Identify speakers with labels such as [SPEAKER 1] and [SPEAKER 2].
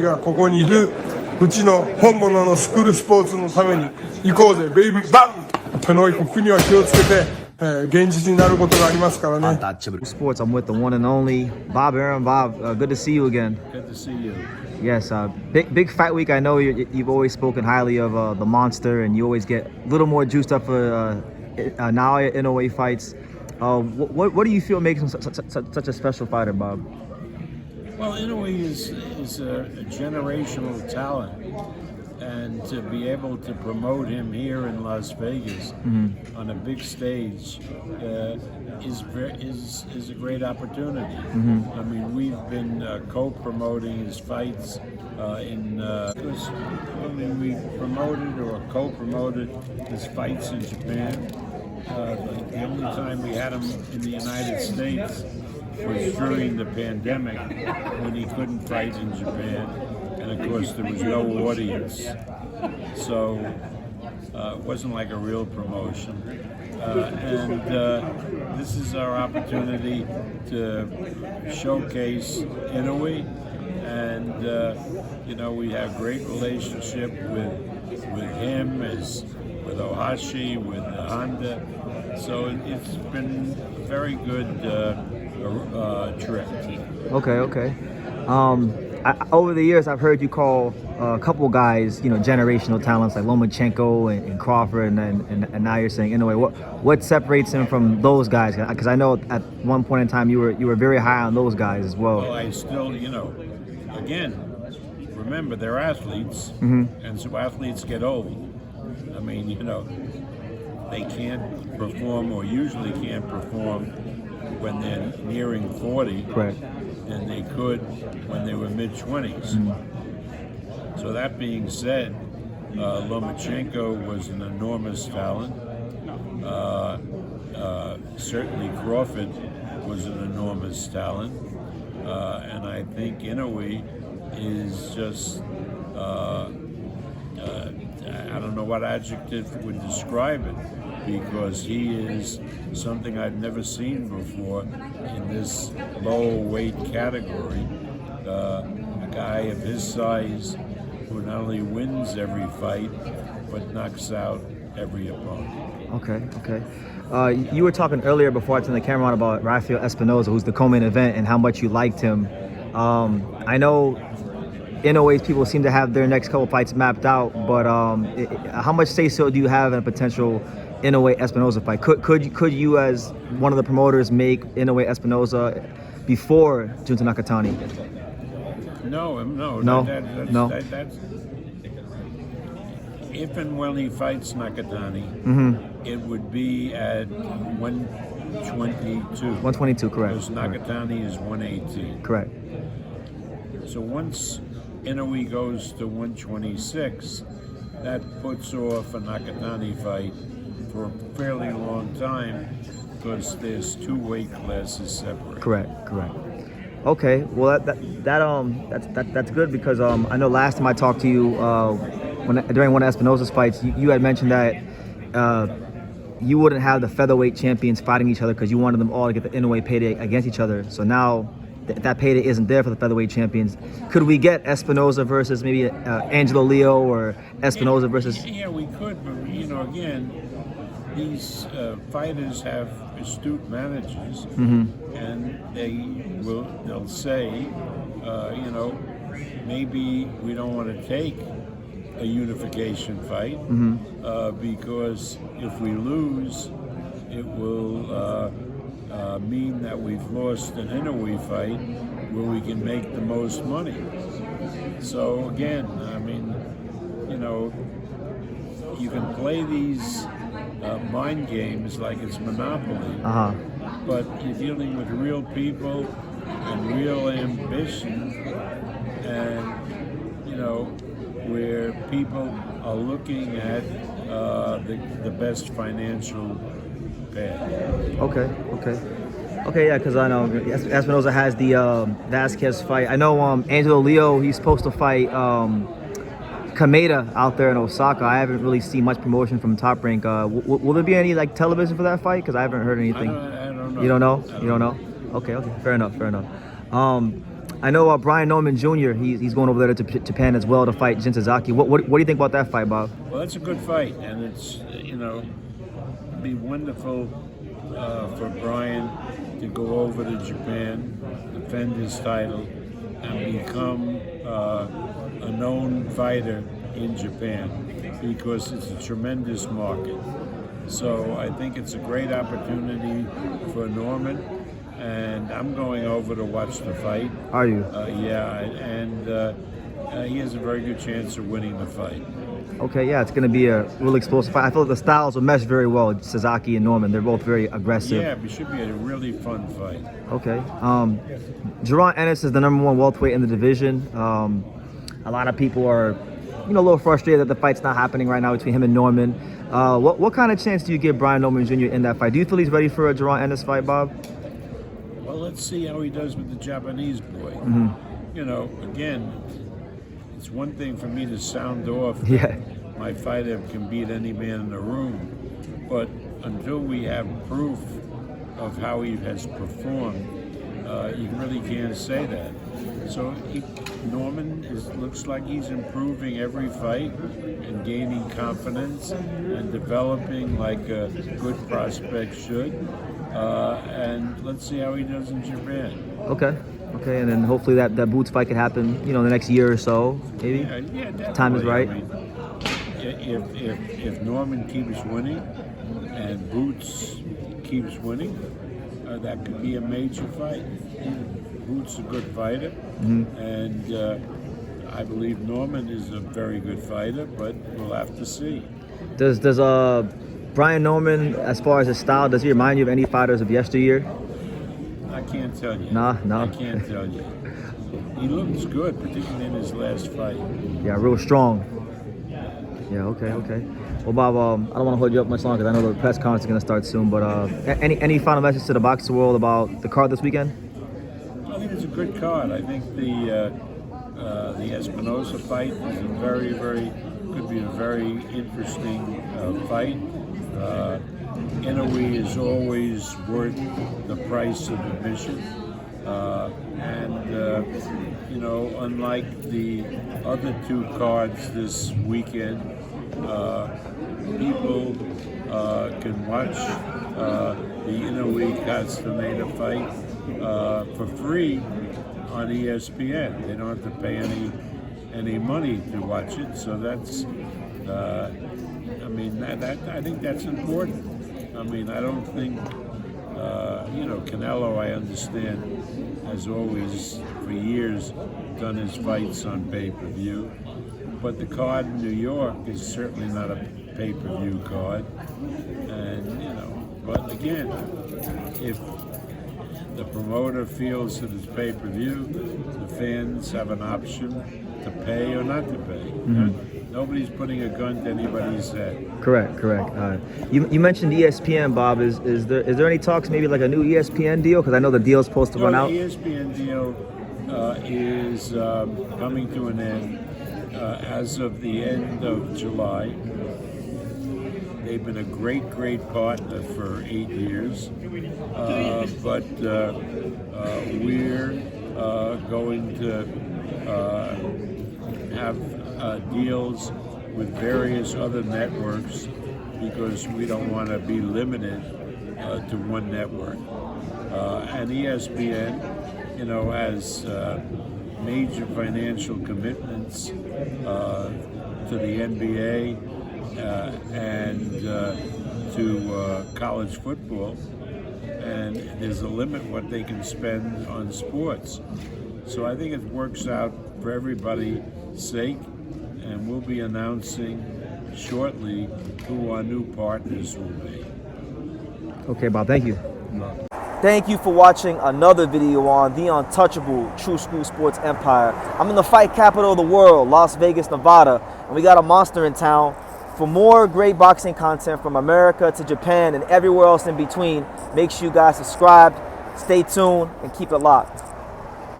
[SPEAKER 1] がここにいるうちの本物のスクールスポーツのために行こうぜベイビーバンこの国は気をつけて、現実になることがありますからね。
[SPEAKER 2] Sports, I'm with the one and only Bob Arum. Bob, good to see you again.
[SPEAKER 3] Good to see you.
[SPEAKER 2] Yes, big fight week. I know you've always spoken highly of the monster, and you always get a little more juiced up for Naoya Inoue fights. What do you feel makes him such a special fighter, Bob?
[SPEAKER 3] Well, Inoue is a generational talent, and to be able to promote him here in Las Vegas on a big stage is a great opportunity. I mean, we've been co-promoting his fights because when we promoted or co-promoted his fights in Japan. The only time we had him in the United States was during the pandemic when he couldn't fight in Japan, and of course there was no audience, so it wasn't like a real promotion. And this is our opportunity to showcase Inoue, and we have great relationship with him with Ohashi, with Honda, so it's been a very good trip.
[SPEAKER 2] Okay. Over the years, I've heard you call a couple guys, generational talents like Lomachenko and Crawford, and now you're saying Inoue. What separates him from those guys? Because I know at one point in time you were very high on those guys as well.
[SPEAKER 3] Well, I still, again, remember they're athletes, and so athletes get old. I mean, they can't perform or usually can't perform when they're nearing 40,
[SPEAKER 2] Correct.
[SPEAKER 3] and they could when they were mid-20s. So that being said, Lomachenko was an enormous talent. Certainly Crawford was an enormous talent. And I think Inoue is just... I don't know what adjective would describe it, because he is something I've never seen before in this low weight category. A guy of his size who not only wins every fight, but knocks out every opponent.
[SPEAKER 2] Okay. You were talking earlier before I turned the camera on about Rafael Espinoza, who's the co-main event, and how much you liked him. I know Inoue's people seem to have their next couple fights mapped out, but how much say-so do you have in a potential Inoue Espinoza fight? Could you, as one of the promoters, make Inoue Espinoza before Junta Nakatani?
[SPEAKER 3] No. That's, if and when he fights Nakatani, it would be at 122.
[SPEAKER 2] 122, correct.
[SPEAKER 3] Because Nakatani is 118.
[SPEAKER 2] Correct.
[SPEAKER 3] So once Inoue goes to 126, that puts off a Nakatani fight for a fairly long time, because there's two weight classes separate.
[SPEAKER 2] Correct. Okay, well that's good, because I know last time I talked to you during one of Espinoza's fights, you had mentioned that you wouldn't have the featherweight champions fighting each other because you wanted them all to get the Inoue payday against each other. So now that payday isn't there for the featherweight champions. Could we get Espinoza versus maybe Angelo Leo, or Espinoza versus?
[SPEAKER 3] Yeah, we could, but again, these fighters have astute managers, and they'll say, maybe we don't want to take a unification fight because if we lose, it will mean that we've lost an Inoue fight where we can make the most money. So again, I mean, you can play these mind games like it's Monopoly, but you're dealing with real people and real ambition, and where people are looking at the best financial path.
[SPEAKER 2] Okay, yeah, because I know Espinoza has the Vasquez fight. I know Angelo Leo, he's supposed to fight Kameda out there in Osaka. I haven't really seen much promotion from Top Rank. Will there be any television for that fight? Because I haven't heard anything.
[SPEAKER 3] I don't know.
[SPEAKER 2] You don't know? You don't know? Okay, fair enough. I know Brian Norman Jr. He's going over there to Japan as well to fight Jin Sasaki. What do you think about that fight, Bob?
[SPEAKER 3] Well, that's a good fight, and it's it'd be wonderful for Brian to go over to Japan, defend his title, and become a known fighter in Japan, because it's a tremendous market. So I think it's a great opportunity for Norman, and I'm going over to watch the fight.
[SPEAKER 2] Are you?
[SPEAKER 3] Yeah, and he has a very good chance of winning the fight.
[SPEAKER 2] Okay, yeah, it's going to be a real explosive fight. I feel like the styles will mesh very well. Sasaki and Norman, they're both very aggressive.
[SPEAKER 3] Yeah, it should be a really fun fight.
[SPEAKER 2] Okay. Jaron Ennis is the #1 welterweight in the division. A lot of people are, a little frustrated that the fight's not happening right now between him and Norman. What kind of chance do you give Brian Norman Jr. in that fight? Do you feel he's ready for a Jaron Ennis fight, Bob?
[SPEAKER 3] Well, let's see how he does with the Japanese boy. Again, it's one thing for me to sound off.
[SPEAKER 2] Yeah.
[SPEAKER 3] My fighter can beat any man in the room, but until we have proof of how he has performed, you really can't say that. So Norman looks like he's improving every fight and gaining confidence and developing like a good prospect should. And let's see how he does in Japan.
[SPEAKER 2] Okay, and then hopefully that Boots fight could happen, in the next year or so, maybe.
[SPEAKER 3] Yeah, definitely.
[SPEAKER 2] Time is right.
[SPEAKER 3] I mean, if Norman keeps winning and Boots keeps winning, that could be a major fight. Boots is a good fighter, and I believe Norman is a very good fighter, but we'll have to see.
[SPEAKER 2] Does Brian Norman, as far as his style, does he remind you of any fighters of yesteryear?
[SPEAKER 3] I can't tell you.
[SPEAKER 2] No.
[SPEAKER 3] I can't tell you. He looks good, particularly in his last fight.
[SPEAKER 2] Yeah, real strong. Yeah, okay. Well, Bob, I don't want to hold you up much longer because I know the press conference is going to start soon, but any final message to the boxing world about the card this weekend?
[SPEAKER 3] I think it's a good card. I think the Espinoza fight is could be a very interesting fight. Inoue is always worth the price of admission, unlike the other two cards this weekend, people can watch the Inoue Castaneda fight for free on ESPN. They don't have to pay any money to watch it, so that's I think that's important. I don't think Canelo, I understand, has always for years done his fights on pay-per-view, but the card in New York is certainly not a pay-per-view card, and but again, if the promoter feels that it's pay-per-view, the fans have an option to pay or not to pay. Nobody's putting a gun to anybody's head.
[SPEAKER 2] Correct. You mentioned ESPN, Bob. Is there any talks, maybe like a new ESPN deal? Because I know the deal's supposed to run out.
[SPEAKER 3] The ESPN deal is coming to an end as of the end of July. They've been a great partner for 8 years, but we're going to have deals with various other networks because we don't want to be limited to one network. And ESPN, has major financial commitments to the NBA and to college football, and there's a limit what they can spend on sports. So I think it works out for everybody's sake, and we'll be announcing shortly who our new partners will be.
[SPEAKER 2] Okay, Bob, thank you. Thank you for watching another video on the untouchable True School Sports Empire. I'm in the fight capital of the world, Las Vegas, Nevada, and we got a monster in town. For more great boxing content from America to Japan and everywhere else in between, make sure you guys subscribe, stay tuned, and keep it locked.